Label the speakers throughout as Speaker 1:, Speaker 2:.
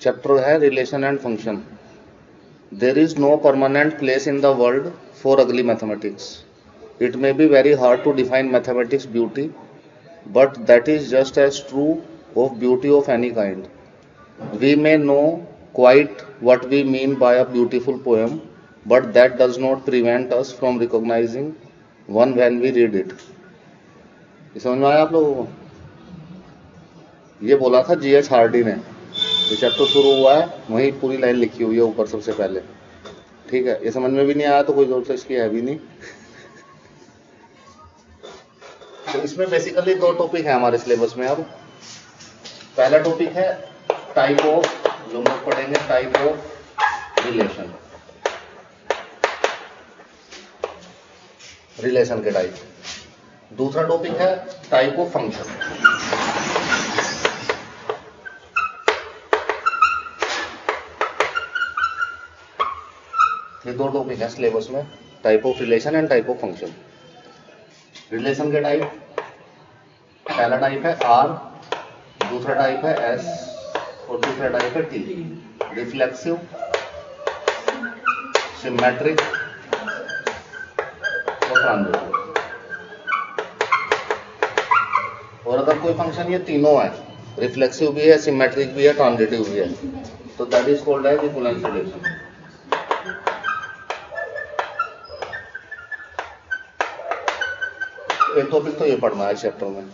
Speaker 1: Chapter है relation and function. There is no permanent place in the world for ugly mathematics. It may be very hard to define mathematics beauty, but that is just as true of beauty of any kind. We may know quite what we mean by a beautiful poem, but that does not prevent us from recognizing one when we read it. ये समझ में आया आप लोगों को? ये बोला था G.H. हार्डी ने। ये चैप्टर शुरू हुआ है, वहीं पूरी लाइन लिखी हुई है ऊपर सबसे पहले। ठीक है, ये समझ में भी नहीं आया तो कोई जरूरत से इसकी है भी नहीं। तो इसमें बेसिकली दो टॉपिक है हमारे सिलेबस में। अब पहला टॉपिक है टाइप ऑफ, जो हम लोग पढ़ेंगे टाइप ऑफ रिलेशन, रिलेशन के टाइप। दूसरा टॉपिक है टाइप ऑफ फंक्शन। ये दो टॉपिक है सिलेबस में, type of relation and type of function. Relation के टाइप, पहला टाइप है आर, दूसरा टाइप है एस और तीसरा टाइप है टी। रिफ्लेक्सिव, सिमेट्रिक और ट्रांजिटिव। और अगर कोई फंक्शन ये तीनों है, रिफ्लेक्सिव भी है, सिमेट्रिक भी है, ट्रांजिटिव भी है, तो that is called as equivalence relation. एक टॉपिक तो ये पढ़ना है चैप्टर में।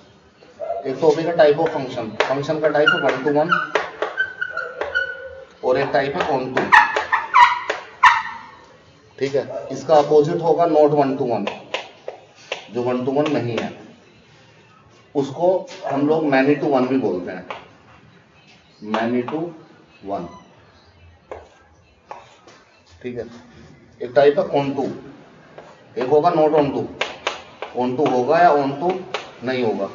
Speaker 1: एक टॉपिक है टाइप ऑफ फंक्शन। फंक्शन का टाइप है 1 to 1 और एक टाइप है ऑन टू। ठीक है, इसका अपोजिट होगा नॉट 1 to 1, जो 1 to 1 नहीं है, उसको हम लोग मैनी टू 1 भी बोलते हैं। Many to 1। ठीक है, एक टाइप है ऑन टू, एक होगा not onto. Onto होगा या ऑन टू नहीं होगा।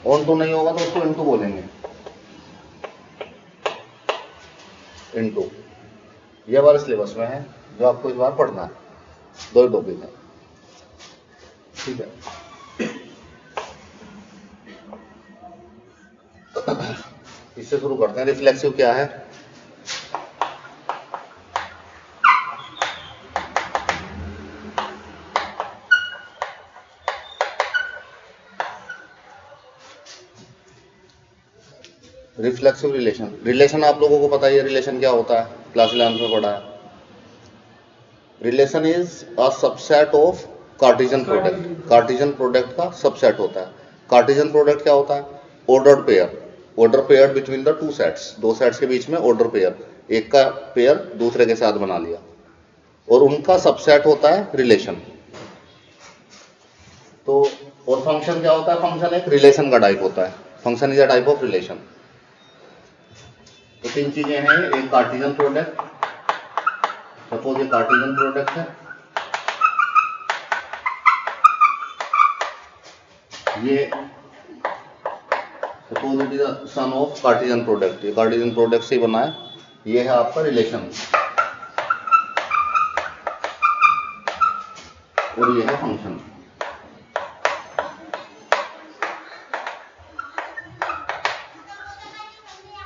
Speaker 1: ऑन टू नहीं होगा तो उसको इनटू बोलेंगे, इनटू। ये हमारे सिलेबस में है, जो आपको इस बार पढ़ना है। दो टॉपिक है। ठीक है, इससे शुरू करते हैं। रिफ्लेक्सिव क्या है? Reflexive relation. रिलेशन आप लोगों को पता ही है रिलेशन क्या होता है, क्लास 11 में पढ़ा है। Relation is a subset of Cartesian product. Cartesian product का सबसेट होता है। कार्टेशियन प्रोडक्ट क्या होता है? Ordered pair. Order pair between the two sets. दो सेट्स के बीच में ऑर्डर पेयर, एक का पेयर दूसरे के साथ बना लिया, और उनका सबसेट होता है रिलेशन। तो और फंक्शन क्या होता है? फंक्शन एक रिलेशन का टाइप होता है। Function is a type of relation. तो तीन चीजें हैं। एक कार्टेशियन प्रोडक्ट, सपोज ये कार्टेशियन प्रोडक्ट है, ये suppose it is the sum of Cartesian product. ये कार्टेशियन प्रोडक्ट से बना है। ये है आपका रिलेशन, और ये है फंक्शन।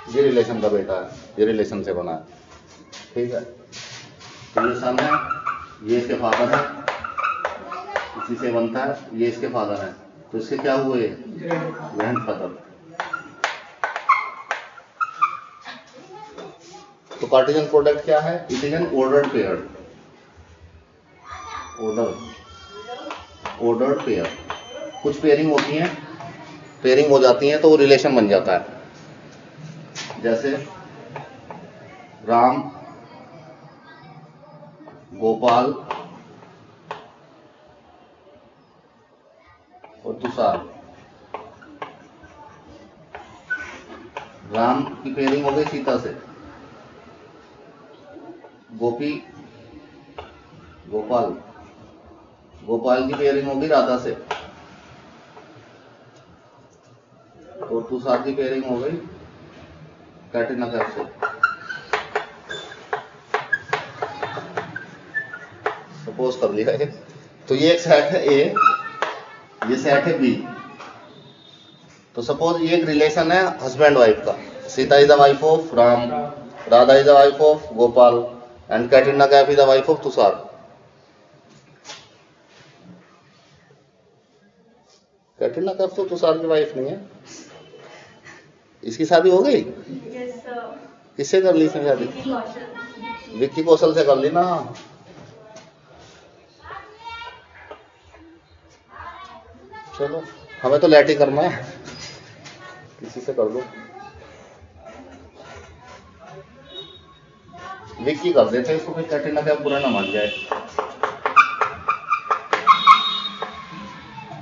Speaker 1: ये रिलेशन का बेटा है, ये रिलेशन से बना है। ठीक है, तो ये सन है, ये इसके फादर है, इसी से बनता है, ये इसके फादर है, तो इसके क्या हुए? ग्रैंडफादर। तो कार्टेशियन प्रोडक्ट क्या है? It is an ordered pair. Ordered pair. कुछ पेयरिंग होती है, पेयरिंग हो जाती है तो वो रिलेशन बन जाता है। जैसे राम, गोपाल और तुषार। राम की पेयरिंग हो गई सीता से, गोपी गोपाल, गोपाल की पेयरिंग होगी राधा से, और तुषार की पेयरिंग हो गई कैटरीना कैफ से। सपोज कर लिया है। तो ये एक सेट है ए, ये सेट है बी। तो सपोज ये एक रिलेशन है हस्बैंड वाइफ का, Sita is the wife of Ram, Radha is the wife of Gopal and Katrina Kaif is the wife of Tushar. Katrina Kaif तो तुषार की वाइफ नहीं है। इसकी शादी हो गई? किससे कर ली इसने शादी? विक्की कौशल से कर ली ना। चलो हमें तो लैटी करना है, किसी से कर दो। विक्की कर देते इसको, फिर कैटरीना कैफ बुरा ना मान जाए।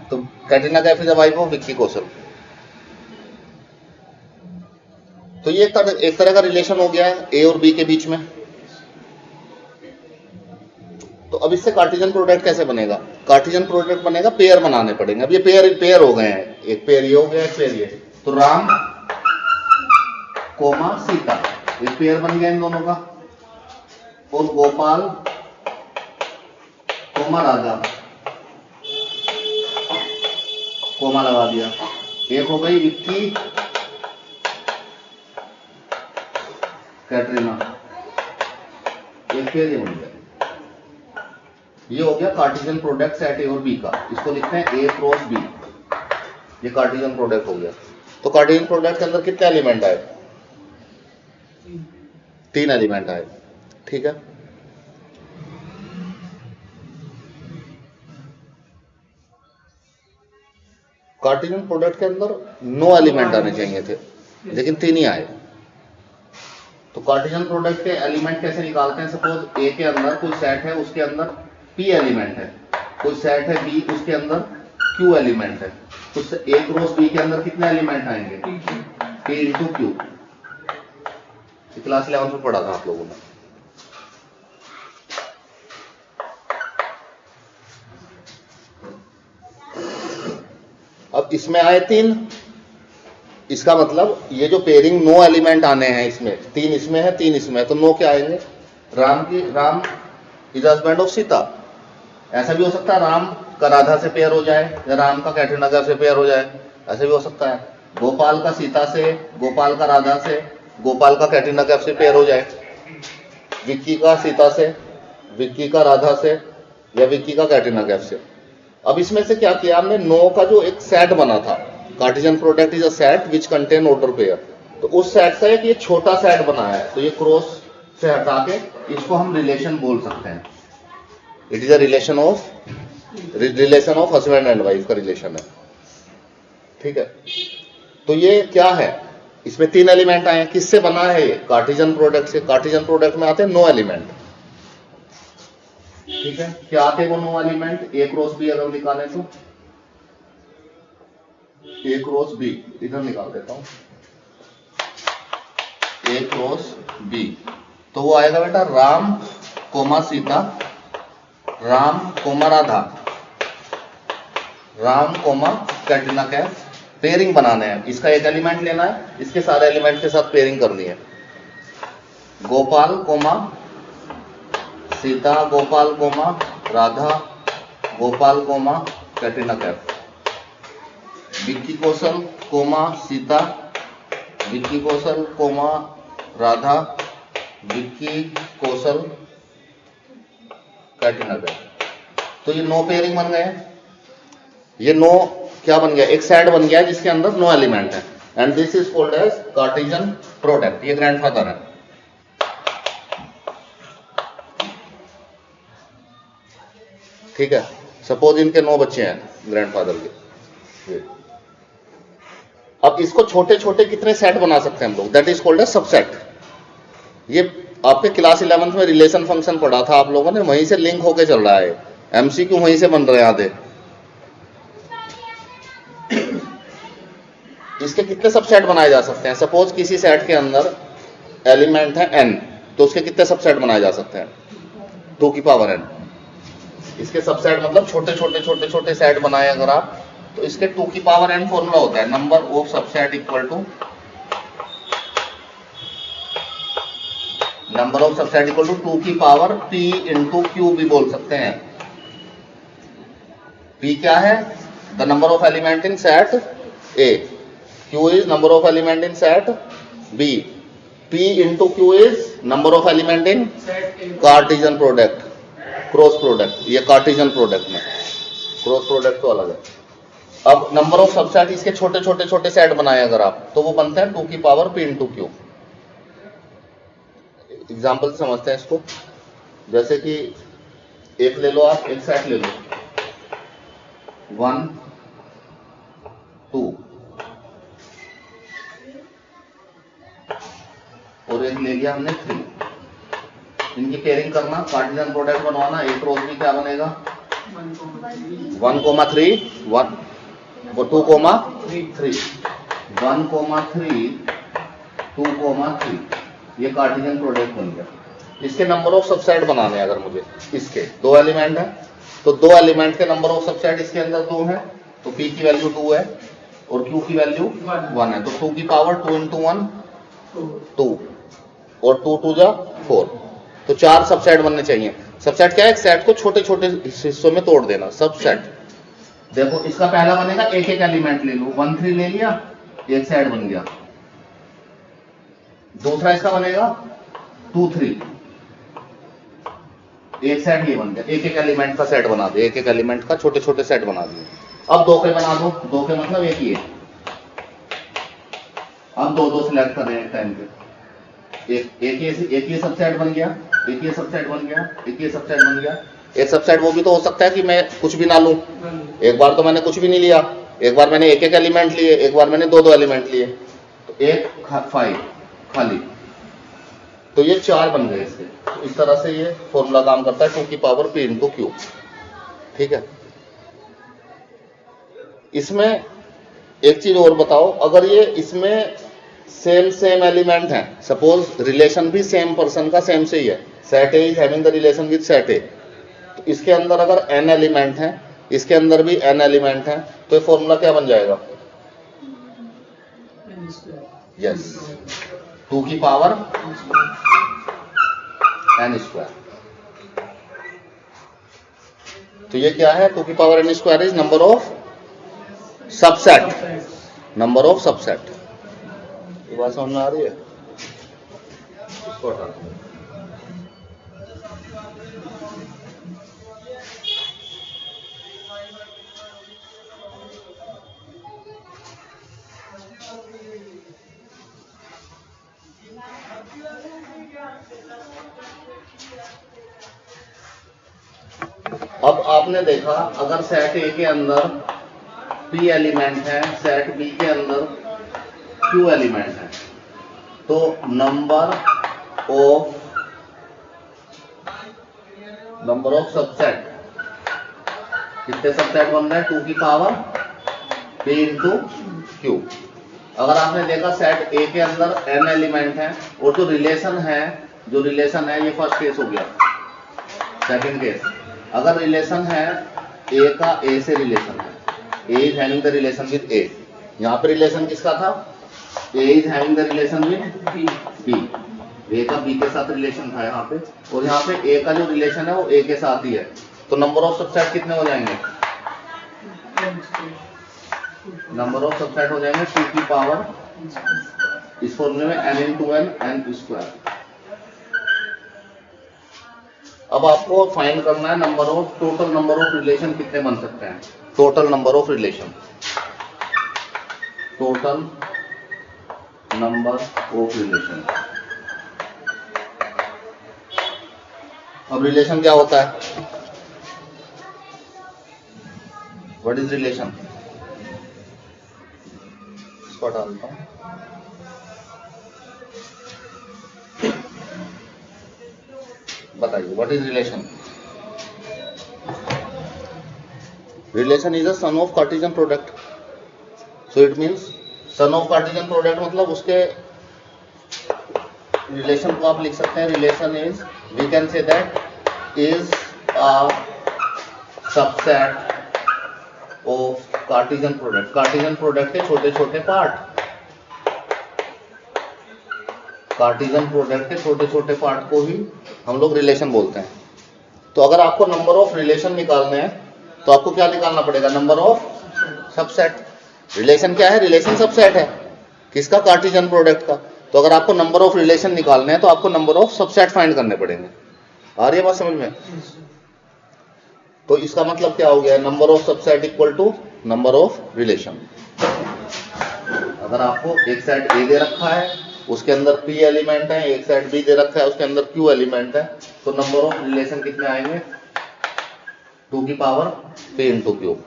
Speaker 1: तो Katrina Kaif is the wife of Vicky Kaushal. तो ये एक तरह का रिलेशन हो गया है ए और बी के बीच में। तो अब इससे कार्टेशियन प्रोडक्ट कैसे बनेगा? कार्टेशियन प्रोडक्ट बनेगा, पेयर बनाने पड़ेंगे। अब ये पेयर हो गए हैं, एक पेयर ये हो गया, एक पेयर ये। तो राम कोमा सीता, एक पेयर बन गया इन दोनों का। और गोपाल कोमा राधा, कोमा लगा दिया। एक हो गई विक्की कैटरीना, एक पेयर ये बन गया। ये हो गया कार्टेशियन प्रोडक्ट सेट ए और बी का। इसको लिखते हैं ए क्रॉस बी। ये कार्टेशियन प्रोडक्ट हो गया। तो कार्टेशियन प्रोडक्ट के अंदर कितने एलिमेंट आए? 3 एलिमेंट आए। ठीक है, कार्टेशियन प्रोडक्ट के अंदर 9 एलिमेंट आने चाहिए थे, लेकिन 3 ही आए। तो कार्टेशियन प्रोडक्ट के एलिमेंट कैसे निकालते हैं? सपोज ए के अंदर कोई सेट है, उसके अंदर पी एलिमेंट है, कोई सेट है बी, उसके अंदर क्यू एलिमेंट है। तो ए क्रॉस बी के अंदर कितने एलिमेंट आएंगे? P into Q. क्लास 11 में पढ़ा था आप लोगों ने। अब इसमें आए 3, इसका मतलब ये जो पेयरिंग 9 एलिमेंट आने हैं इसमें, 3 इसमें है 3 इसमें है, तो 9 क्या आएंगे? Ram is husband of Sita. ऐसा भी हो सकता है राम का राधा से पेयर हो जाए, या राम का कैटरीना कैफ से पेयर हो जाए, ऐसा भी हो सकता है। गोपाल का सीता से, गोपाल का राधा से, गोपाल का कैटरीना कैफ से पेयर हो जाए। विक्की का सीता से, विक्की का राधा से, या विक्की का कैटरीना कैफ से। अब इसमें से क्या किया हमने? 9 का जो एक सेट बना था, Cartesian product is a set which contain order pair, तो उस सेट का एक ये छोटा सेट बनाया है। तो ये क्रॉस से हटा के इसको हम रिलेशन बोल सकते हैं। It is a relation of husband and wife का रिलेशन है। ठीक है, तो ये क्या है? इसमें 3 एलिमेंट आए हैं। किससे बना है ये? कार्टेशियन प्रोडक्ट से। कार्टेशियन प्रोडक्ट में आते हैं 9 एलिमेंट। ठीक है, क्या आते हैं वो 9 एलिमेंट? ए क्रॉस बी अगर निकालें तो ए क्रॉस बी, इधर निकाल देता हूं, ए क्रॉस बी। तो वो आएगा बेटा Ram comma Sita, Ram comma Radha, Ram comma Katrina Kaif. Pairing बनाने हैं, इसका एक एलिमेंट लेना है, इसके सारे एलिमेंट के साथ पेयरिंग करनी है। Gopal comma Sita, Gopal comma Radha, Gopal comma Katrina Kaif. Vicky Kaushal comma Sita, Vicky Kaushal comma Radha, Vicky Kaushal Katrina Kaif. तो ये 9 पेयरिंग बन गए। ये 9 क्या बन गया? एक सेट बन गया जिसके अंदर 9 एलिमेंट है, and this is called as Cartesian product. ये ग्रैंडफादर है। ठीक है, सपोज इनके 9 बच्चे हैं ग्रैंडफादर के। अब इसको छोटे छोटे कितने सेट बना सकते हैं हम लोग? That is called as subset. ये आपके क्लास 11 में रिलेशन फंक्शन पढ़ा था आप लोगों ने, वहीं से लिंक होके चल रहा है। एमसीक्यू वहीं से बन रहे हैं आधे। इसके कितने सबसेट बनाए जा सकते हैं? सपोज किसी सेट के अंदर एलिमेंट है n, तो उसके कितने सबसेट बनाए जा सकते हैं? 2 की पावर n। इसके सबसेट मतलब छोटे छोटे छोटे छोटे सेट बनाए अगर आप, तो इसके 2 की पावर n फॉर्मूला होता है, number of subset equal to number of subset equal to 2 की पावर p इंटू क्यू भी बोल सकते हैं। p क्या है? The number of element in set A, Q is number of element in set B. P into Q is number of element in Cartesian product, cross product. ये Cartesian product में, cross product तो अलग है. अब number of subset इसके छोटे छोटे छोटे सेट बनाए अगर आप, तो वो बनते हैं 2 की power P into Q. Example से समझते हैं इसको. जैसे कि एक ले लो आप, एक सेट ले लो 1 2 और एक ले लिया हमने 3. इनकी पेयरिंग करना, कार्टेशियन प्रोडक्ट बनवाना. एक क्रॉस भी क्या बनेगा 1,3 1 और 2,3 1,3 2,3. ये कार्टेशियन प्रोडक्ट बन गया. इसके नंबर ऑफ सबसेट बनाने हैं अगर मुझे, इसके 2 एलिमेंट है तो 2 एलिमेंट के नंबर ऑफ सबसेट इसके अंदर 2 है, तो P की वैल्यू 2 है और Q की वैल्यू 1 है. तो 2 की पावर 2 इंटू 1 2 और 2 2 जा 4. तो 4 सबसेट बनने चाहिए. सबसेट क्या है? एक सेट को छोटे छोटे हिस्सों में तोड़ देना. सबसेट देखो, इसका पहला बनेगा एक एक एलिमेंट ले लो. 1 3 ले लिया, एक सेट बन गया. दूसरा इसका बनेगा 2 3, एक सेट ये बन गया. एक एक एलिमेंट का सेट बना दे, एक एक एलिमेंट का छोटे छोटे सेट बना दिए. अब 2 के बना दो. 2 के मतलब एक ही है. अब 2 2 सिलेक्ट कर रहे हैं टाइम पे. एक ये सबसेट बन गया, एक ये सबसेट बन गया, एक ये सबसेट बन गया. एक सबसेट वो भी तो हो सकता है कि मैं कुछ भी ना लूं. एक बार तो मैंने कुछ भी नहीं लिया, एक बार मैंने एक एक एलिमेंट लिए, एक बार मैंने 2 2 एलिमेंट लिए. तो 1 5 खाली. तो ये 4 बन गए इसके. तो इस तरह से ये फॉर्मूला काम करता है 2 की पावर P इंटू Q. ठीक है. इसमें एक चीज और बताओ, अगर ये इसमें सेम एलिमेंट है, सपोज रिलेशन भी सेम पर्सन का सेम से ही है, set A is having the relation with set ए, तो इसके अंदर अगर n एलिमेंट है, इसके अंदर भी n एलिमेंट है, तो ये फॉर्मूला क्या बन जाएगा? यस, 2 की पावर n स्क्वायर. तो ये क्या है? 2 की power n square is number of subset. Number of subset. ये बात समझ में आ रही है? इसको हटा दो. अब आपने देखा, अगर सेट ए के अंदर P एलिमेंट है, सेट बी के अंदर Q एलिमेंट है, तो नंबर ऑफ सबसेट, कितने सबसेट बन रहे हैं? 2 की पावर P इंटू Q. अगर आपने देखा सेट ए के अंदर n एलिमेंट है और जो रिलेशन है ये फर्स्ट केस हो गया. सेकंड केस, अगर रिलेशन है ए का ए से रिलेशन है, A is having the relation with A. यहाँ पे रिलेशन किसका था? A is having the relation with B. A का बी के साथ रिलेशन था यहाँ पे, और यहाँ पे ए का जो रिलेशन है वो ए के साथ ही है. तो नंबर ऑफ सबसेट कितने हो जाएंगे? नंबर ऑफ सबसेट हो जाएंगे 2 की पावर, इस फॉर्मूले में n इंटू n स्क्वायर. अब आपको फाइंड करना है number of, total number of relation कितने बन सकते हैं. Total number of relation, total number of relation. अब रिलेशन क्या होता है? What is relation? इसको हटा देता हूं. बताइए, what is relation? Relation is a son of Cartesian product. So it means son of Cartesian product मतलब उसके रिलेशन को आप लिख सकते हैं. Relation is, we can say that is a subset of Cartesian product. Cartesian product के छोटे छोटे पार्ट, कार्टेशियन प्रोडक्ट के छोटे छोटे पार्ट को ही हम लोग रिलेशन बोलते हैं. तो अगर आपको नंबर ऑफ रिलेशन निकालने हैं तो आपको क्या निकालना पड़ेगा? Number of subset. रिलेशन क्या है? रिलेशन सबसेट है किसका? कार्टेशियन प्रोडक्ट का। तो अगर आपको नंबर ऑफ रिलेशन निकालने हैं तो आपको नंबर ऑफ सबसेट फाइंड करने पड़ेंगे। आ रही है बात समझ में? तो इसका मतलब क्या हो गया? Number of subset equal to number of relation. अगर आपको एक सेट ए दे रखा है उसके अंदर p एलिमेंट है, एक सेट b दे रखा है उसके अंदर q एलिमेंट है, तो नंबर ऑफ रिलेशन कितने आएंगे? 2 की पावर p इंटू क्यू।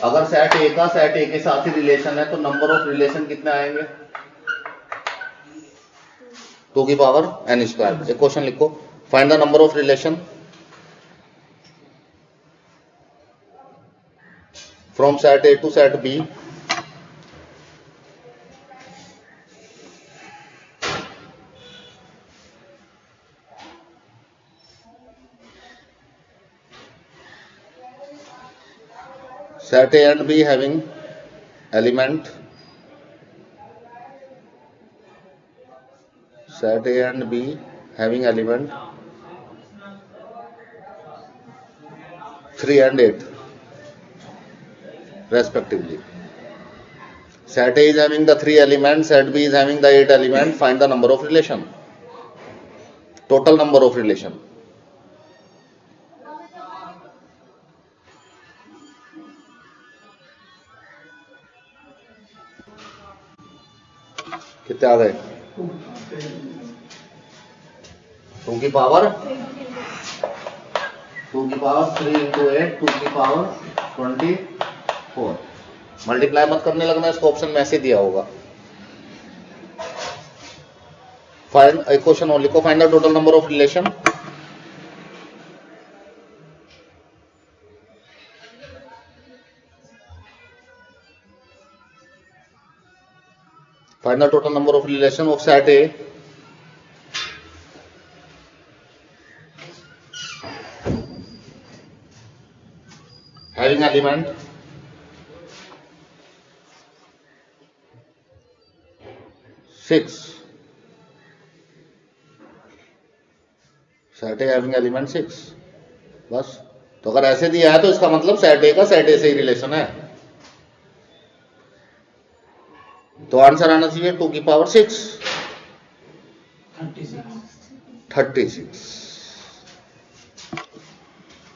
Speaker 1: अगर सेट ए का सेट ए के साथ ही रिलेशन है तो नंबर ऑफ रिलेशन कितने आएंगे? 2 की पावर n स्क्वायर। एक क्वेश्चन लिखो, find the number of relation from set A to set B set A and B having element set A and B having element 3 and 8 respectively. Set A is having the 3 elements, set B is having the 8 element. Find the number of relation, total number of relation. कितने आ गए? 2 की power 3 into 8 2 की power 24। Multiply मत करने लगना, इसको option में ऐसे दिया होगा। फाइंड एक क्वेश्चन और लिखो, find the total number of relation find the total number of relation of set A having element 6, set A having element 6। बस। तो अगर ऐसे दिया है तो इसका मतलब सेट ए का सेट ए से ही रिलेशन है। तो आंसर आना चाहिए 2 की पावर 6 36।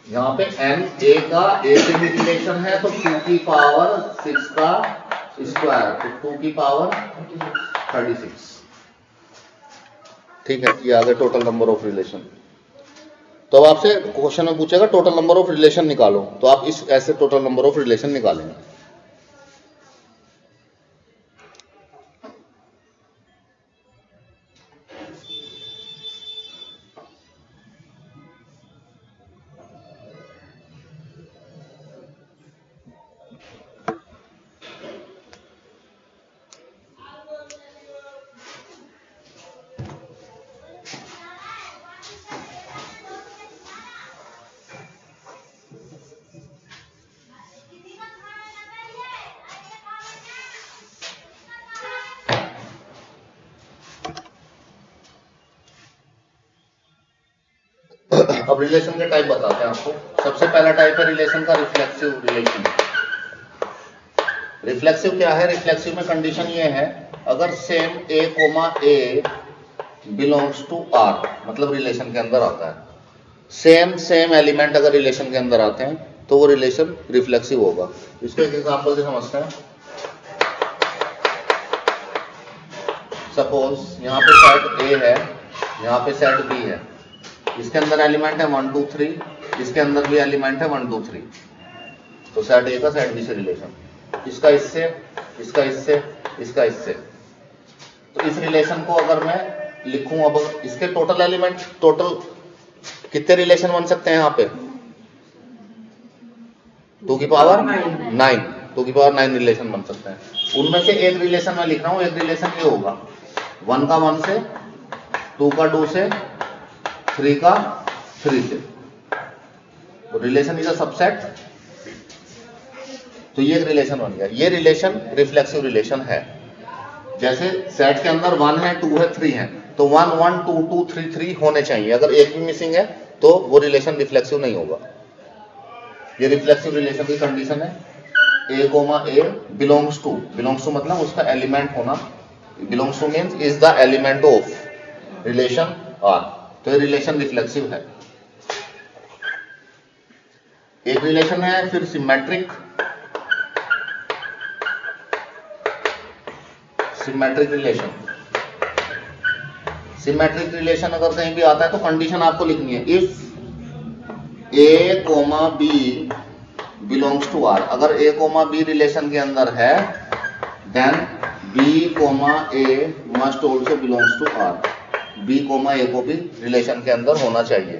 Speaker 1: यहां पे n a का a से भी रिलेशन है तो 2 की पावर 6 का स्क्वायर, तो 2 की पावर 36। ठीक है, ये आ गए टोटल नंबर ऑफ रिलेशन। तो अब आपसे क्वेश्चन में पूछेगा टोटल नंबर ऑफ रिलेशन निकालो, तो आप इस ऐसे टोटल नंबर ऑफ रिलेशन निकालेंगे। अब रिलेशन के टाइप बताते हैं आपको। सबसे पहला टाइप है रिलेशन का रिफ्लेक्सिव रिलेशन। रिफ्लेक्सिव क्या है? रिफ्लेक्सिव में कंडीशन ये है, अगर same a comma a belongs to R, मतलब रिलेशन के अंदर आता है, सेम एलिमेंट अगर रिलेशन के अंदर आते हैं तो वो रिलेशन रिफ्लेक्सिव होगा। इसको एक एग्जांपल से समझते हैं। सपोज यहाँ पे सेट ए है, यहाँ पे सेट बी है, इसके अंदर एलिमेंट है 1 2 3, इसके अंदर भी एलिमेंट है 1 2 3, तो सेट ए का सेट बी से रिलेशन, इसका इससे, इसका इससे, इसका इससे। तो इस रिलेशन को अगर मैं लिखूं, अब इसके टोटल एलिमेंट, टोटल कितने रिलेशन बन सकते हैं यहाँ पे? 2 की पावर 9, 2 की पावर 9 रिलेशन बन सकते हैं। उनमें से एक रिलेशन मैं लिख रहा हूं, एक रिलेशन ये होगा 1 का 1 से, 2 का 2 से, 3 का 3 से। तो रिलेशन इज अ सबसेट, तो ये एक रिलेशन बन गया। ये रिलेशन रिफ्लेक्सिव रिलेशन है। जैसे सेट के अंदर 1 है, 2 है, 3 है, तो 1 1 2 2 3 3 होने चाहिए। अगर एक भी मिसिंग है तो वो रिलेशन रिफ्लेक्सिव नहीं होगा। ये रिफ्लेक्सिव रिलेशन की कंडीशन है। A, बिलोंग्स टू मतलब उसका एलिमेंट होना, belongs to means is the element of relation R, तो ये रिलेशन रिफ्लेक्सिव है। एक रिलेशन है फिर सिमेट्रिक रिलेशन। सिमेट्रिक रिलेशन अगर कहीं भी आता है तो कंडीशन आपको लिखनी है, if A, B belongs to R। अगर A, B रिलेशन के अंदर है then B, A must also belongs to R। B, A को भी रिलेशन के अंदर होना चाहिए,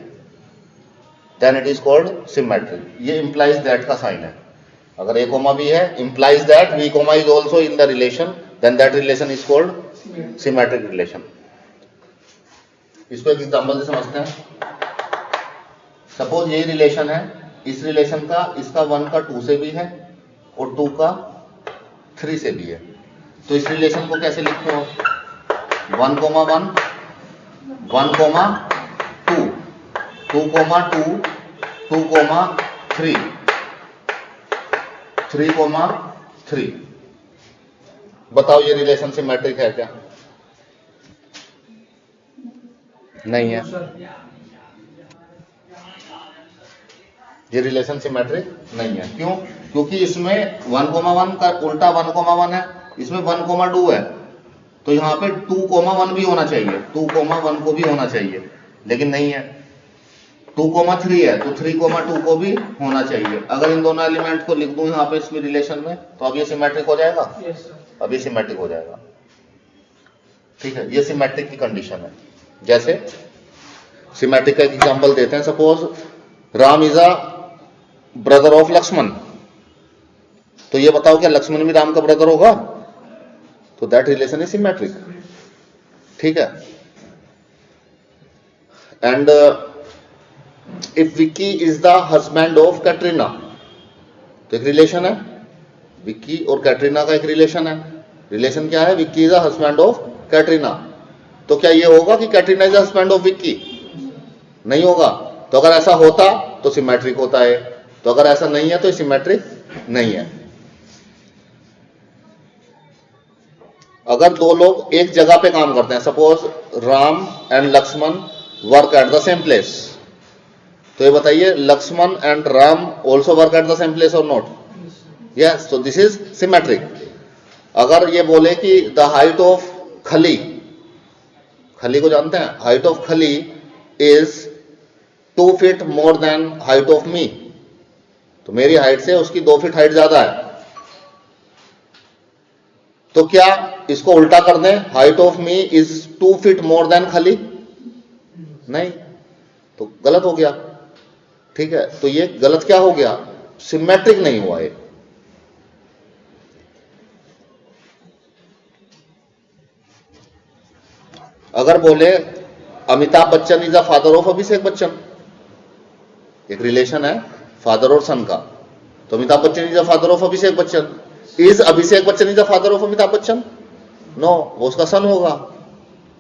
Speaker 1: then it is called symmetric. ये इंप्लाइज दैट का साइन है। अगर A, B है implies that B, is also in the relation, then that relation is called symmetric relation. इसको एक एग्जांपल से समझते हैं। सपोज ये रिलेशन है, इस रिलेशन का इसका 1 का 2 से भी है और 2 का 3 से भी है, तो इस रिलेशन को कैसे लिखते हो? 1, 1, 1, 2, 2, 2, 2, 3, 3, 3। बताओ ये रिलेशन सिमेट्रिक है क्या? नहीं है, ये रिलेशन सिमेट्रिक नहीं है। क्यों? क्योंकि इसमें 1, 1 का उल्टा 1, 1 है, इसमें 1, 2 है, तो यहाँ पे 2, 1 भी होना चाहिए, 2, 1 को भी होना चाहिए, लेकिन नहीं है। 2, 3 है तो 3, 2 को भी होना चाहिए। अगर इन दोनों एलिमेंट को लिख दूं यहाँ पे इसमें रिलेशन में, तो अब ये सिमेट्रिक हो जाएगा। अब ये सिमेट्रिक हो जाएगा, ठीक है। ये सिमेट्रिक की कंडीशन है। जैसे सिमेट्रिक का एक एग्जांपल देते हैं। Suppose Ram is a brother of Lakshman, तो ये बताओ क्या लक्ष्मण भी राम का ब्रदर होगा? तो दैट रिलेशन इज सिमेट्रिक, ठीक है। And if Vicky is the husband of Katrina, तो एक रिलेशन है, विक्की और कैटरीना का एक रिलेशन है। रिलेशन क्या है? Vicky is the husband of Katrina. तो क्या ये होगा कि Katrina is the husband of Vicky? नहीं होगा। तो अगर ऐसा होता तो सिमेट्रिक होता है, तो अगर ऐसा नहीं है तो सिमेट्रिक नहीं है। अगर दो लोग एक जगह पे काम करते हैं, suppose Ram and Lakshman work at the same place, तो ये बताइए Lakshman and Ram also work at the same place और नॉट? यस, तो दिस इज सिमेट्रिक। अगर ये बोले कि द हाइट ऑफ खली, खली को जानते हैं, हाइट ऑफ खली is 2 feet more than height of me, तो मेरी हाइट से उसकी 2 फीट हाइट ज्यादा है, तो क्या इसको उल्टा कर दें, height of me is 2 feet more than खली? नहीं, तो गलत हो गया, ठीक है। तो ये गलत क्या हो गया? सिमेट्रिक नहीं हुआ ये। अगर बोले Amitabh Bachchan is the father of Abhishek Bachchan, एक रिलेशन है फादर और सन का, तो Amitabh Bachchan is the father of Abhishek Bachchan. Is Abhishek Bachchan is the father of Amitabh Bachchan? No, वो उसका सन होगा,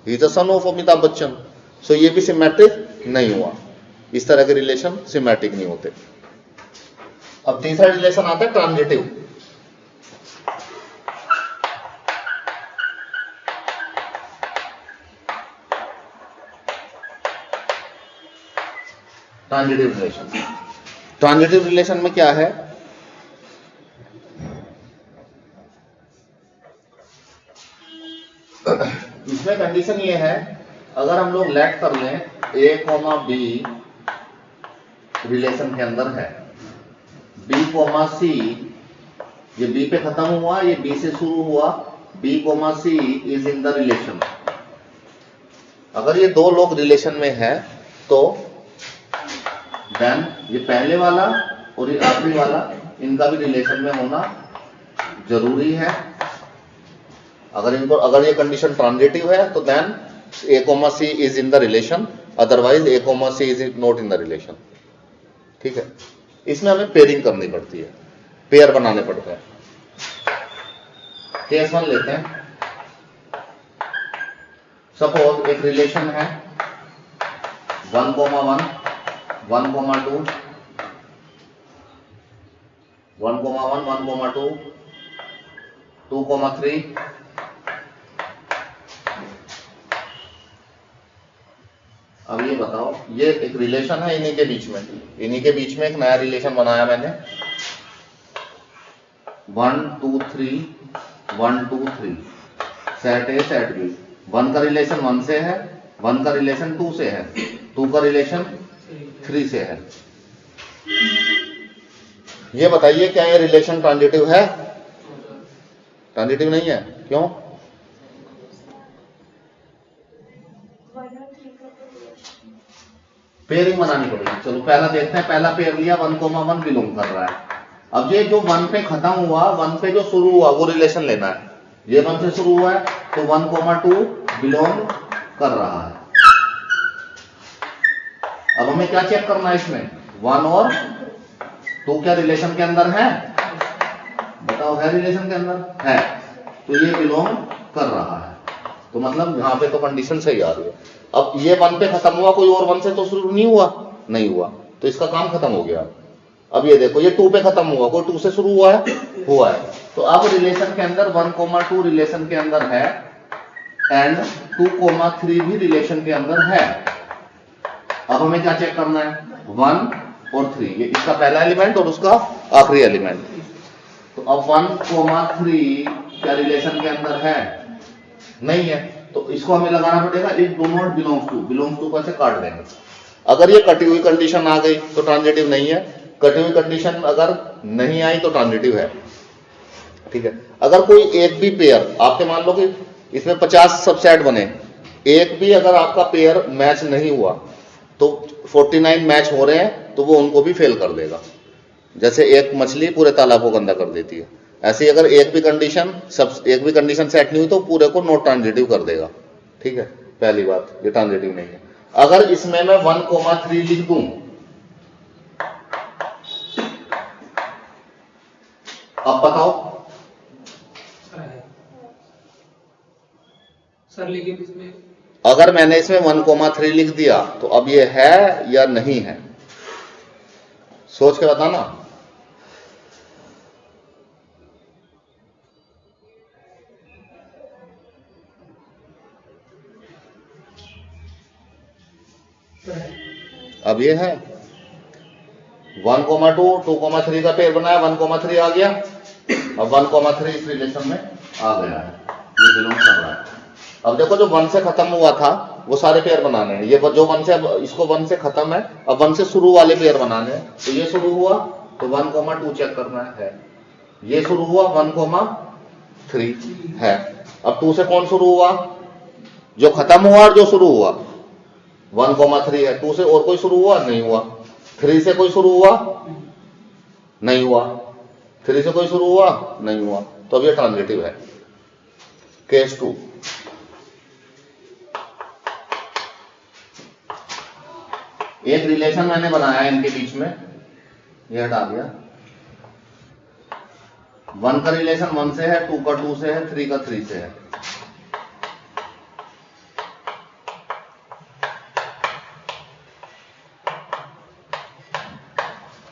Speaker 1: he is the son of Amitabh Bachchan. So ये भी सिमेट्रिक नहीं हुआ। इस तरह के रिलेशन सिमेट्रिक नहीं होते। अब तीसरा रिलेशन आता है transitive. Transitive relation, transitive relation में क्या है? इसमें कंडीशन ये है, अगर हम लोग लेट कर लें A, B रिलेशन के अंदर है, B, C, ये B पे खत्म हुआ, ये B से शुरू हुआ, B, C is in the relation. अगर ये दो लोग रिलेशन में है तो देन ये पहले वाला और ये आखिरी वाला, इनका भी रिलेशन में होना जरूरी है। अगर ये कंडीशन ट्रांजिटिव है तो then A, C is in the relation, otherwise A, C is not in the relation, ठीक है। इसमें हमें पेयरिंग करनी पड़ती है, पेयर बनाने पड़ते हैं। केस 1 लेते हैं। सपोज एक रिलेशन है 1, 1, 1, 2, 1,1 1,2 2,3 अब ये बताओ, ये एक रिलेशन है इन्हीं के बीच में, एक नया रिलेशन बनाया मैंने 1 2 3 1 2 3 सेट ए सेट बी। 1 का रिलेशन 1 से है, 1 का रिलेशन 2 से है, 2 का रिलेशन 3 से है। ये बताइए क्या ये रिलेशन ट्रांजिटिव है? ट्रांजिटिव नहीं है, क्यों? पेयरिंग बनानी पड़ेगी। चलो पहला देखते हैं, पहला पेयर लिया 1,1 बिलोंग कर रहा है। अब ये जो 1 पे खत्म हुआ, 1 पे जो शुरू हुआ वो रिलेशन लेना है। ये 1 से शुरू हुआ है तो 1,2 बिलोंग कर रहा है। अब हमें क्या चेक करना है इसमें, 1 और 2 क्या रिलेशन के अंदर है? बताओ, है रिलेशन के अंदर? है, तो ये बिलोंग कर रहा है। तो मतलब यहाँ पे तो कंडीशन सही आ रही है। अब ये 1 पे खत्म हुआ, कोई और 1 से तो शुरू नहीं हुआ, नहीं हुआ, तो इसका काम खत्म हो गया। अब ये देखो, ये 2 पे खत्म हुआ, कोई 2 से शुरू हुआ है? हुआ है। तो अब रिलेशन के अंदर 1,2 रिलेशन के अंदर है एंड 2,3 भी रिलेशन के अंदर है। अब हमें क्या चेक करना है, 1 और 3, ये इसका पहला एलिमेंट और उसका आखिरी एलिमेंट। तो अब 1,3 क्या रिलेशन के अंदर है? नहीं है, तो इसको हमें लगाना पड़ेगा it do not belongs to को ऐसे काट देंगे। अगर ये कटी हुई कंडीशन आ गई तो ट्रांजिटिव नहीं है, कटी हुई कंडीशन अगर नहीं आई तो ट्रांजिटिव है। ठीक है, अगर कोई एक भी पेयर, आपके मान लो कि इसमें 50 सबसेट बने, एक भी अगर आपका पेयर मैच नहीं हुआ तो 49 मैच हो रहे हैं तो वो उनको भी फेल कर देगा। जैसे एक मछली पूरे तालाब को गंदा कर देती है, ऐसे ही अगर एक भी कंडीशन सेट नहीं हुई तो पूरे को नॉट ट्रांजिटिव कर देगा। ठीक है, पहली बात, ये ट्रांजिटिव नहीं है। अगर इसमें मैं 1,3 लिख दूं, अब बताओ
Speaker 2: सर, लेकिन इसमें
Speaker 1: अगर मैंने इसमें 1,3 लिख दिया तो अब ये है या नहीं है? सोच के बताना। अब ये है 1,2 2,3 का पेयर बनाया, 1,3 आ गया। अब 1,3 इस रिलेशन में आ गया है, ये बिलोंग कर रहा है। अब देखो, जो 1 से खत्म हुआ था वो सारे पेयर बनाने हैं। ये जो 1 से, इसको 1 से खत्म है, अब 1 से शुरू वाले पेयर बनाने हैं। तो ये शुरू हुआ तो 1,2 चेक करना है, ये शुरू हुआ 1,3 है। अब 2 से कौन शुरू हुआ? जो खत्म हुआ और जो शुरू हुआ, 1,3 है। 2 से और कोई शुरू हुआ? नहीं हुआ। 3 से कोई शुरू हुआ? नहीं हुआ। 3 से कोई शुरू हुआ? नहीं हुआ। तो अब ये ट्रांजिटिव है। केस 2, एक रिलेशन मैंने बनाया इनके बीच में, ये हटा दिया। 1 का रिलेशन 1 से है, 2 का 2 से है, 3 का 3 से है।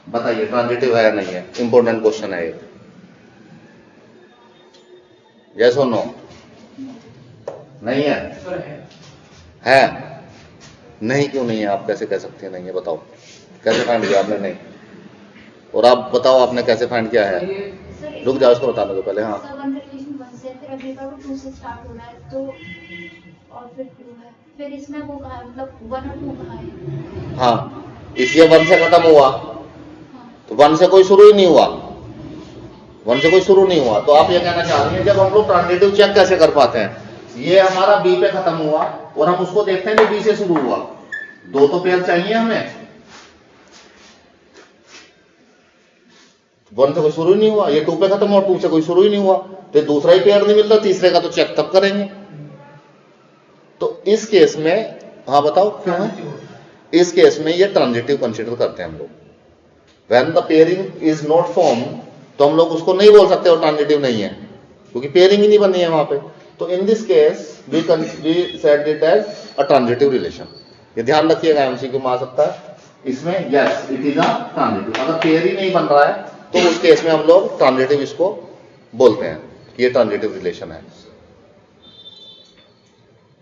Speaker 1: बताइए ट्रांजिटिव है या नहीं है? इंपॉर्टेंट क्वेश्चन है ये। यस और नो? नहीं है? है? नहीं क्यों नहीं है? आप कैसे कह सकते हैं नहीं है? बताओ कैसे फाइंड किया आपने? नहीं, और आप बताओ आपने कैसे फाइंड किया है? रुक जाओ, इसको बताने दो पहले। हाँ,
Speaker 3: फिर इसमें वो कहा है, मतलब 1 और 2 कहा है।
Speaker 1: हाँ, इसलिए 1 से खत्म हुआ तो 1 से कोई शुरू ही नहीं हुआ, 1 से कोई शुरू नहीं हुआ। तो आप ये कहना चाह रही हैं जब हम लोग ट्रांजिटिव चेक कैसे कर पाते हैं? ये हमारा बी पे खत्म हुआ और हम उसको देखते हैं जो बी से शुरू हुआ। 2 तो पेयर चाहिए हमें, 1 से कोई शुरू ही नहीं हुआ, ये 2 पे खत्म हुआ, 2 से कोई शुरू ही नहीं हुआ, तो दूसरा ही पेयर नहीं मिलता, तीसरे का तो चेक तब करेंगे। तो इस केस में, हाँ बताओ क्यों है? इस केस में ये ट्रांजिटिव कंसीडर करते हैं हम लोग। When the pairing is not form, तो हम लोग उसको नहीं बोल सकते और ट्रांजिटिव नहीं है, क्योंकि पेयरिंग ही नहीं बनी है वहां पे। तो in this case we said it as a transitive relation. ये ध्यान रखिएगा, एमसीक्यू में आ सकता है इसमें। Yes, it is a transitive. अगर पेयर ही नहीं बन रहा है तो उस केस में हम लोग ट्रांजिटिव इसको बोलते हैं कि ये ट्रांजिटिव रिलेशन है।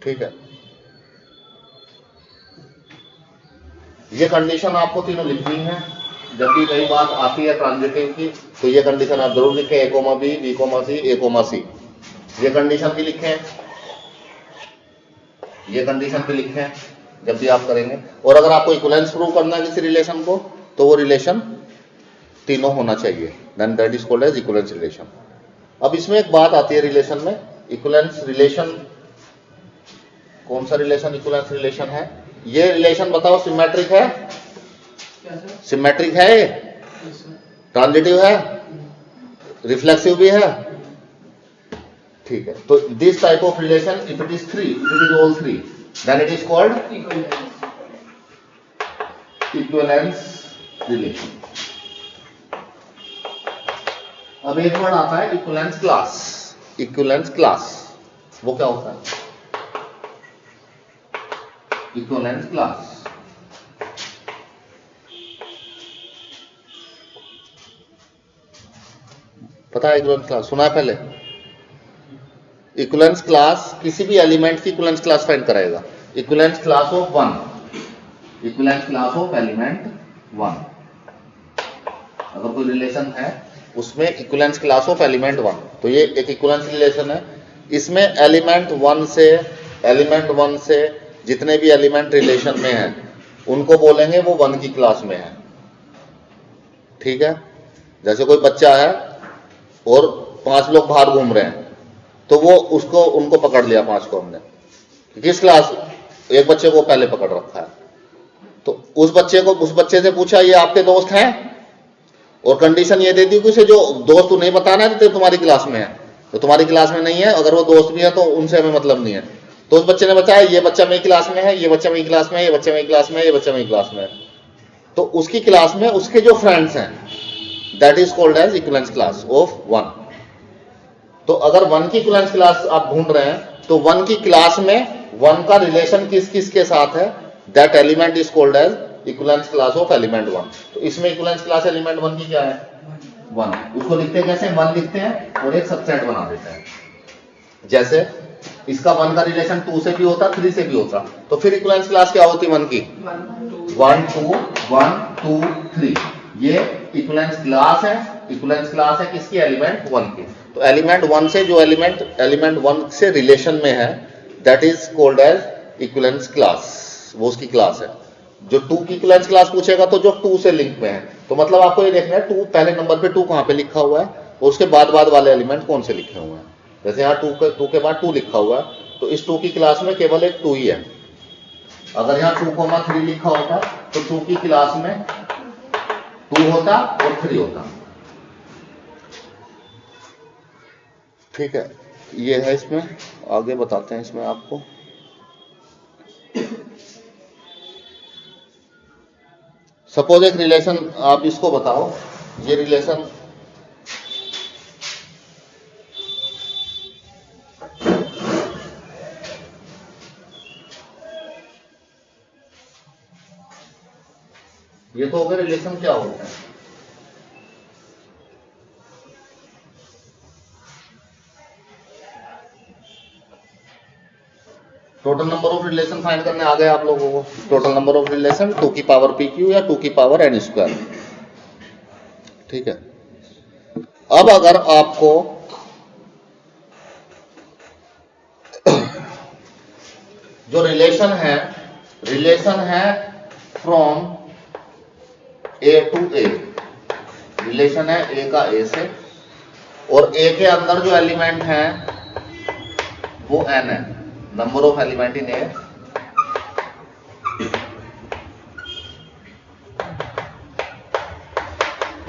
Speaker 1: ठीक है, ये कंडीशन आपको तीनों लिखनी है। जब भी कई बात आती है ट्रांजिटिव की तो ये कंडीशन आप जरूर लिखें, A comma B, B comma C, A comma C, ये कंडीशन भी लिखें, ये कंडीशन भी लिखें जब भी आप करेंगे। और अगर आपको इक्विवेलेंस प्रूव करना है किसी रिलेशन को तो वो रिलेशन तीनों होना चाहिए, then that is called as equivalence relation. अब इसमें एक बात आती है रिलेशन में, इक्विवेलेंस रिलेशन, कौन सा रिलेशन इक्विवेलेंस रिलेशन है? ये रिलेशन बताओ सिमेट्रिक है? सिमेट्रिक है? ये ट्रांजिटिव है? रिफ्लेक्सिव भी है? ठीक है, तो this type of relation if it is three, if it is all three, then it is called equivalence relation. अब एक वर्ड आता है इक्विवेलेंस क्लास। इक्विवेलेंस क्लास वो क्या होता है? इक्विवेलेंस क्लास पता है? इक्विवेलेंस क्लास सुना है पहले? इक्विवेलेंस क्लास किसी भी एलिमेंट की इक्विवेलेंस क्लास फाइंड कराएगा। Equivalence class of one, equivalence class of element one. अगर कोई रिलेशन है उसमें equivalence class of element one, तो ये एक इक्विवेलेंस रिलेशन है। इसमें एलिमेंट वन से जितने भी एलिमेंट रिलेशन में हैं उनको बोलेंगे वो वन की क्लास में है। ठीक है, जैसे कोई बच्चा है और 5 लोग बाहर घूम रहे हैं तो वो उसको उनको पकड़ लिया 5 को हमने, किस क्लास? एक बच्चे को पहले पकड़ रखा है, तो उस बच्चे से पूछा ये आपके दोस्त हैं, और कंडीशन ये दे दी कि उसे जो दोस्त नहीं बताना है तो तुम्हारी क्लास में है, तो तुम्हारी क्लास में नहीं है, अगर वो दोस्त भी है तो उनसे हमें मतलब नहीं है। तो उस बच्चे ने बताया ये बच्चा मेरी क्लास में है, ये बच्चा मेरी क्लास में है, ये बच्चा मेरी क्लास में है, ये बच्चा मेरी क्लास में है। तो उसकी क्लास में उसके जो फ्रेंड्स हैं that is called as equivalence class of one. तो अगर वन की इक्विवेलेंस क्लास आप ढूंढ रहे हैं तो वन की क्लास में वन का रिलेशन किस किस के साथ है, that element is called as equivalence class of element one. तो इसमें इक्विवेलेंस क्लास एलिमेंट वन की क्या है? वन। उसको लिखते हैं कैसे? वन लिखते हैं और एक सबसेट बना देते हैं। जैसे इसका वन का रिलेशन 2 से भी होता, 3 से भी होता, तो फिर इक्विवेलेंस क्लास क्या होती वन की? 1 2 3। ये इक्विवेलेंस क्लास है। इक्विवेलेंस क्लास है किसकी? एलिमेंट वन की। तो एलिमेंट वन से जो एलिमेंट वन से रिलेशन में है that is called as equivalence class, वो उसकी क्लास है। जो 2 की इक्विवेलेंस क्लास पूछेगा तो जो 2 से लिंक में है, तो मतलब आपको ये देखना है 2 पहले नंबर पे 2 कहां पे लिखा हुआ है और उसके बाद वाले एलिमेंट कौन से लिखे हुए हैं। जैसे यहाँ 2 के बाद 2 लिखा हुआ है, तो इस 2 की क्लास में केवल एक 2 ही है। अगर यहाँ 2,3 लिखा होता तो 2 की क्लास में 2 होता और 3 होता। ठीक है, ये है। इसमें आगे बताते हैं इसमें आपको। सपोज एक रिलेशन, आप इसको बताओ, ये रिलेशन ये तो हो गया रिलेशन क्या होता है। Total number of relation find करने आ गए आप लोगों को। टोटल नंबर ऑफ रिलेशन 2 की पावर PQ या 2 की पावर n स्क्वायर। ठीक है, अब अगर आपको जो रिलेशन है from A to A, relation है A का A से, और A के अंदर जो एलिमेंट है वो n है, number of element in A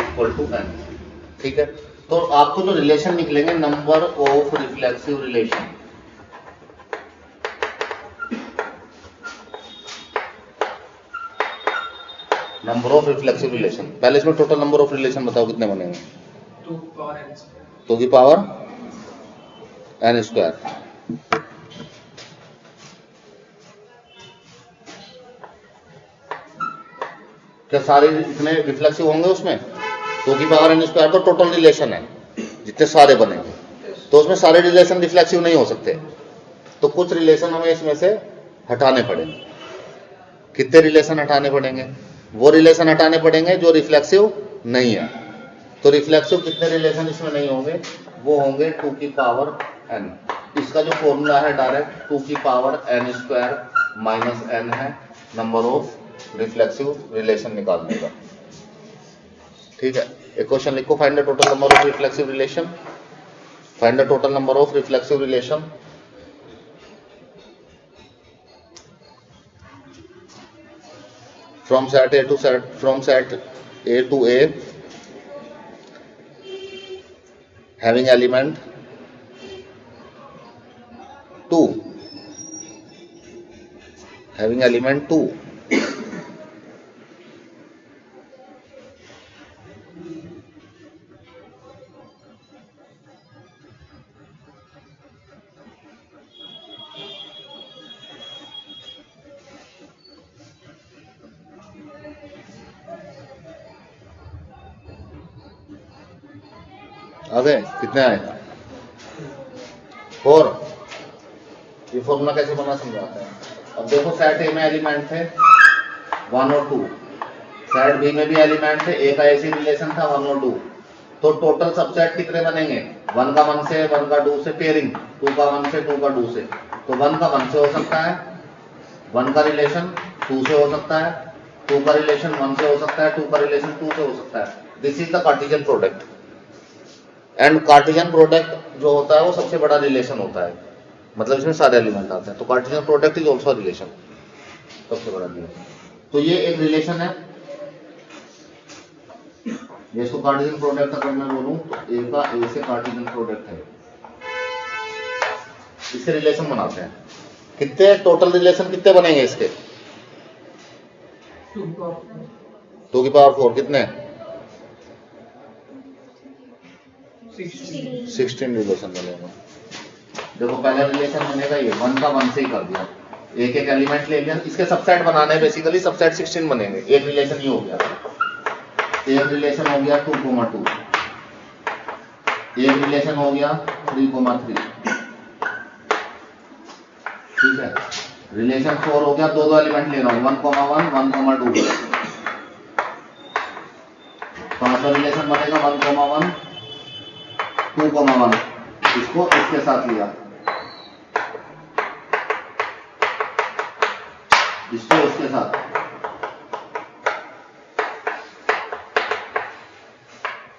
Speaker 1: equal to n। ठीक है, तो आपको जो रिलेशन निकलेंगे number of reflexive relation, number of reflexive relation. पहले इसमें टोटल नंबर ऑफ रिलेशन बताओ कितने बनेंगे? 2 की पावर n स्क्वायर। क्या सारे इतने रिफ्लेक्सिव होंगे उसमें? 2 की पावर n स्क्वायर तो टोटल रिलेशन है जितने सारे बनेंगे, तो उसमें सारे रिलेशन रिफ्लेक्सिव नहीं हो सकते, तो कुछ रिलेशन हमें इसमें से हटाने पड़ेंगे। कितने रिलेशन हटाने पड़ेंगे? वो रिलेशन हटाने पड़ेंगे जो रिफ्लेक्सिव नहीं है। तो रिफ्लेक्सिव कितने रिलेशन इसमें नहीं होंगे? वो होंगे 2 की पावर n। इसका जो फॉर्मूला है डायरेक्ट 2 की power n square minus n है नंबर ऑफ रिफ्लेक्सिव रिलेशन निकालने का। ठीक है, एक क्वेश्चन लिखो, find the total number of reflexive relation. Find the total number of reflexive relation from set A to A having element 2, having element 2, आ गए? कितने आएगा? 4। ये फॉर्मूला कैसे बना समझाते हैं। अब देखो सेट ए में एलिमेंट थे 1 और 2, सेट बी में भी एलिमेंट थे, ए का ऐसी रिलेशन था 1 और 2, तो टोटल सबसेट कितने बनेंगे? 1 का 1 से, 1 का 2 से पेयरिंग, 2 का 1 से, 2 का 2 से, तो 1 का 1 से हो सकता है, 1 का रिलेशन 2 से हो सकता है, 2 का रिलेशन 1 से हो सकता है, 2 का रिलेशन 2 से हो सकता है। This is the Cartesian product, and Cartesian product जो होता है वो सबसे बड़ा रिलेशन होता है, मतलब इसमें सारे एलिमेंट आते हैं, तो Cartesian product is also relation, सबसे बड़ा रिलेशन। तो ये एक रिलेशन है, ये इसको कार्टेशियन प्रोडक्ट अगर मैं बोलूं तो ए का ए से कार्टेशियन प्रोडक्ट है, इसके रिलेशन बनाते हैं। कितने टोटल रिलेशन कितने बनेंगे इसके? 2 की पावर 4 कितने? 16 रिलेशन बनेगा। देखो पहला रिलेशन बनेगा ये 1 का 1 से ही कर दिया, एक एक एलिमेंट ले लिया, इसके सबसेट बनाने हैं, बेसिकली सबसेट 16 बनेंगे। एक रिलेशन ये हो गया, एक रिलेशन हो गया 2,2, एक रिलेशन हो गया 3,3, ठीक है। रिलेशन 4 हो गया, दो एलिमेंट ले रहा हूं 1,1 1,2, तो रिलेशन बनेगा 1,1 2,1, इसको इसके साथ लिया, इसको इसके साथ,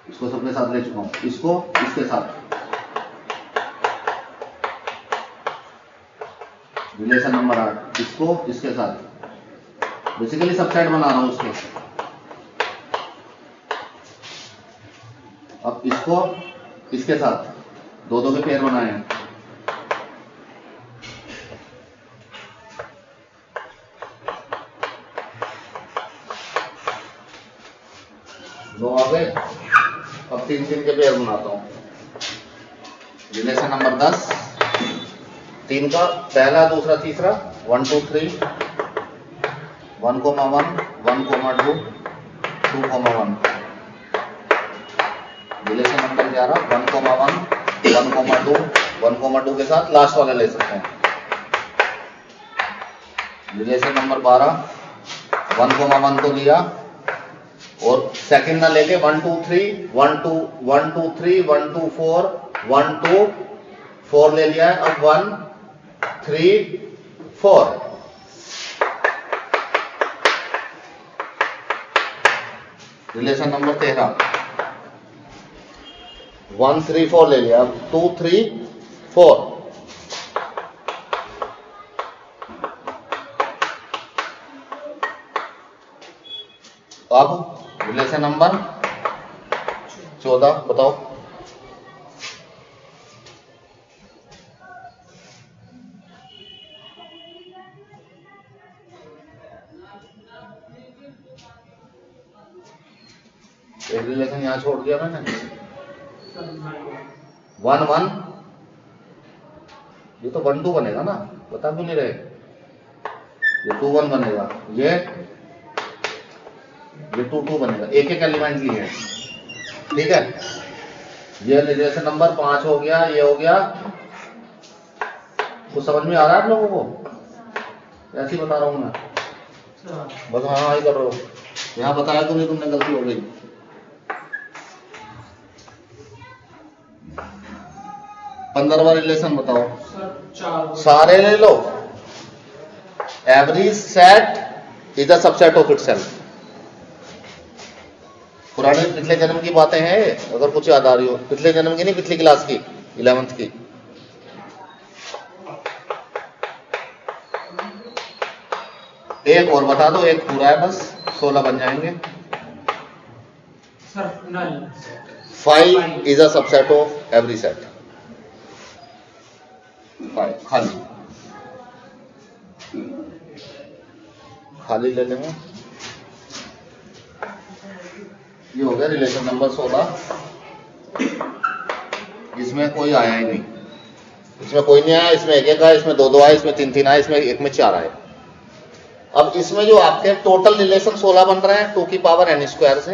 Speaker 1: इसको सबके साथ ले चुका हूं, इसको इसके साथ, रिलेशन नंबर 8, इसको इसके साथ, बेसिकली सबसेट बना रहा हूं उसके। अब इसको इसके साथ दो के पेयर बनाए हैं, दो आ गए। अब 3 के पेयर बनाता हूं। रिलेशन नंबर 10, 3 का पहला, दूसरा, तीसरा 1 2 3, 1,1 1,2 2,1। रिलेशन नंबर 11 1,1 1,2 1,2 के साथ लास्ट वाला ले सकते हैं। रिलेशन नंबर 12 1,1 को लिया और सेकंड ना लेके 1 2 3 1 2 1 2 3 1 2 4 1 2 4 ले लिया है। अब 1 3 4 रिलेशन नंबर 13 1 3 4 ले लिया, अब 2 3 4 अब रिलेशन नंबर 14 बताओ। एक रिलेशन यहां छोड़ दिया मैंने 1 1, ये तो 1 2 बनेगा ना, बता क्यों नहीं रहे, ये 2 1 बनेगा, ये 2 2 बनेगा, एक एक एलिमेंट लिए है। ठीक है, ये रिलेशन नंबर 5 हो गया, ये हो गया। कुछ समझ में आ रहा है आप लोगों को? ऐसे ही बता रहा हूँ मैं, बस हाँ ही कर रहे हो। यहाँ बताया तो नहीं, तुमने गलती हो गई। पंद्रहवां रिलेशन बताओ। सारे ले लो। Every set is a subset of itself. पुराने पिछले जन्म की बातें हैं, अगर कुछ याद आ रही हो। पिछले जन्म की नहीं, पिछली क्लास की, 11th की। एक और बता दो, एक पूरा है बस, 16 बन जाएंगे। 5 is a subset of every set. 5 खाली खाली ले लेंगे। ये हो गया रिलेशन नंबर 16। इसमें कोई आया ही नहीं, इसमें कोई नहीं आया, इसमें एक एक आया, इसमें दो दो आए, इसमें तीन तीन आए, इसमें एक में 4 आए। अब इसमें जो आपके टोटल रिलेशन 16 बन रहे हैं 2 की पावर n स्क्वायर से,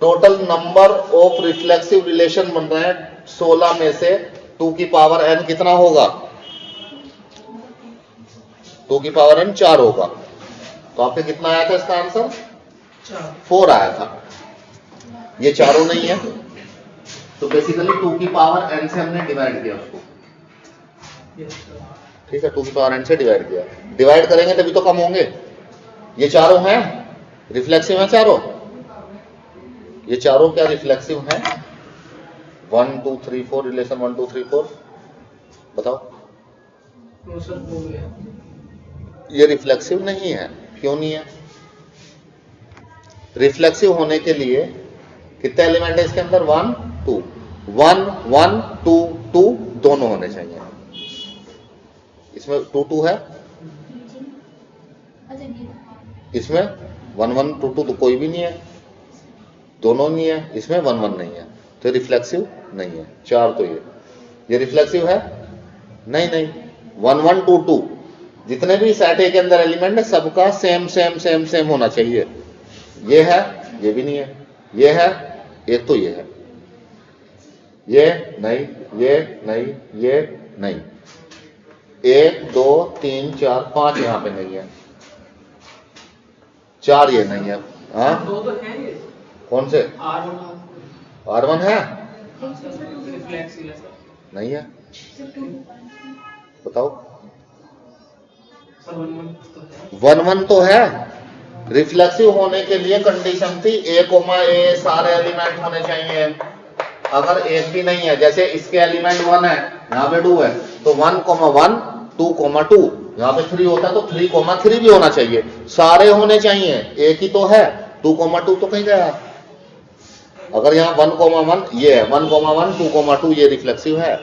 Speaker 1: total number of reflexive relation बन रहे हैं 16 में से 2 की पावर n कितना होगा? 2 की पावर n 4 होगा। तो आपके कितना आया था इसका आंसर? 4 आया था। ये चारों नहीं है, तो बेसिकली 2 की पावर n से हमने डिवाइड किया उसको। ठीक है, 2 की पावर n से डिवाइड किया। डिवाइड करेंगे तभी तो कम होंगे। ये चारों हैं रिफ्लेक्सिव हैं चारों? ये चारों क्या रिफ्लेक्सिव हैं? 1 2 3 4 रिलेशन 1 2 3 4 बताओ। ये रिफ्लेक्सिव नहीं है। क्यों नहीं है? रिफ्लेक्सिव होने के लिए कितने एलिमेंट है इसके अंदर? 1 2 1 1 2 2 दोनों होने चाहिए। इसमें 2 2 है, इसमें 1 1 2 2 तो कोई भी नहीं है, दोनों नहीं है, इसमें 1 1 नहीं है, तो रिफ्लेक्सिव नहीं है। 4 तो ये रिफ्लेक्सिव है? नहीं नहीं, 1 1 2 2 जितने भी सेट ए के अंदर एलिमेंट है सबका सेम सेम सेम सेम होना चाहिए। ये है, ये भी नहीं है, ये है, एक तो ये है, ये नहीं, ये नहीं, ये नहीं, 1 2 3 4 5 यहां पे नहीं है, 4 ये नहीं है। हाँ,
Speaker 2: दो तो है ये।
Speaker 1: कौन से? R1 है? नहीं है, बताओ। 1 1 तो है। रिफ्लेक्सिव होने के लिए कंडीशन थी a, a सारे एलिमेंट होने चाहिए। अगर एक भी नहीं है, जैसे इसके एलिमेंट 1 है, यहाँ पे 2 है, तो 1 1 2 2 यहाँ पे 3 होता है, तो 3 3 भी होना चाहिए। सारे होने चाहिए, एक ही तो है, 2 2 तो कहीं गया। अगर यहाँ 1 1 ये है, 1 1 2 2 ये रिफ्लेक्सिव है।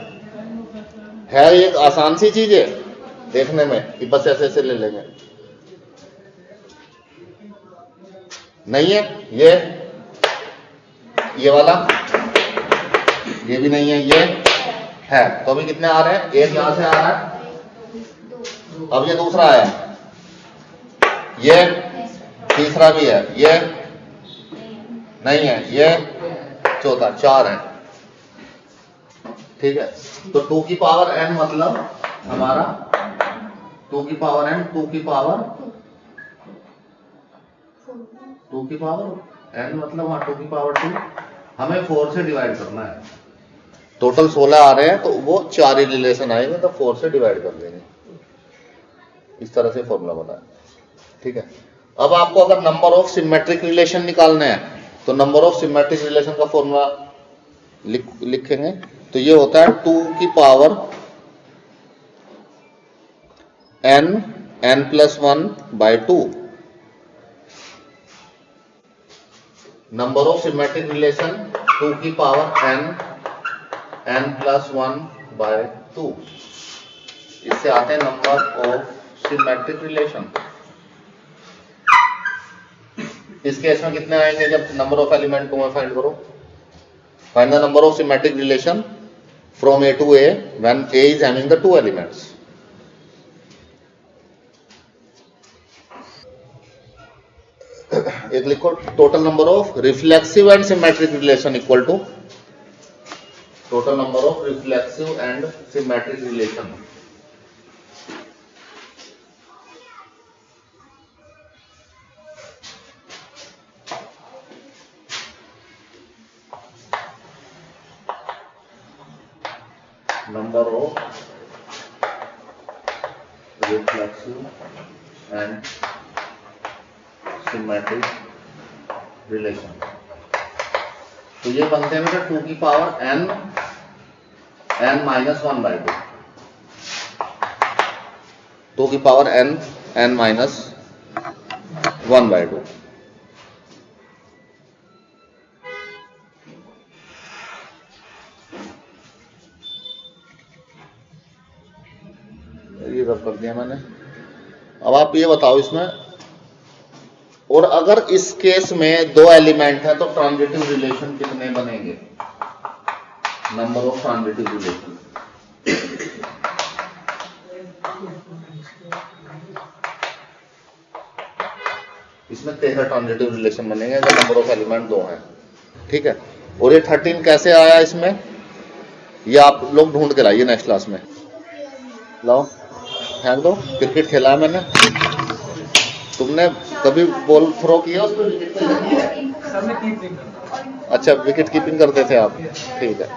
Speaker 1: एक आसान सी चीज है देखने में कि बस ऐसे ऐसे ले लेंगे। नहीं है ये वाला, ये भी नहीं है, ये है। तो अभी कितने आ रहे हैं? एक यहां से आ रहा है, अब ये दूसरा आया, ये तीसरा भी है, ये नहीं है, ये चौथा, 4 है। ठीक है, तो 2 की पावर n मतलब हमारा 2 की पावर n 2 की पावर n मतलब हाँ 2 की पावर 2 हमें 4 से डिवाइड करना है। टोटल 16 आ रहे हैं, तो वो 4 ही रिलेशन आएंगे, तो 4 से डिवाइड कर देंगे। इस तरह से फॉर्मूला बना है। ठीक है, अब आपको अगर नंबर ऑफ सिमेट्रिक रिलेशन निकालने हैं, तो नंबर ऑफ सिमेट्रिक रिलेशन का फॉर्मूला लिखेंगे। तो ये होता है 2 की power n plus 1 by 2। Number of symmetric relation 2 की पावर n plus 1 by 2। इससे आते हैं नंबर ऑफ सिमेट्रिक रिलेशन। इस केस में कितने आएंगे? जब नंबर ऑफ एलिमेंट को मैं फाइंड करो, find the number of symmetric relation from A to A when A is having the 2 elements। एक लिखो total number of reflexive and symmetric relation equal to total number of reflexive and symmetric relation. Number of reflexive and symmetric relation। तो ये बनते हैं बेटा 2 की power n minus 1 by 2, 2 की power n minus 1 by 2। ये रब कर दिया मैंने। अब आप ये बताओ इसमें, और अगर इस केस में 2 एलिमेंट है तो ट्रांजिटिव रिलेशन कितने बनेंगे? Number of transitive relation. इसमें 13 ट्रांजिटिव रिलेशन बनेंगे अगर नंबर ऑफ एलिमेंट 2 हैं। ठीक है, और ये 13 कैसे आया इसमें, ये आप लोग ढूंढ के लाइए नेक्स्ट क्लास में। लाओ फेंक दो। क्रिकेट खेला है मैंने, तुमने कभी बॉल थ्रो किया उस पर विकेट पे लगी है? अच्छा, विकेट कीपिंग करते थे आप, ठीक है।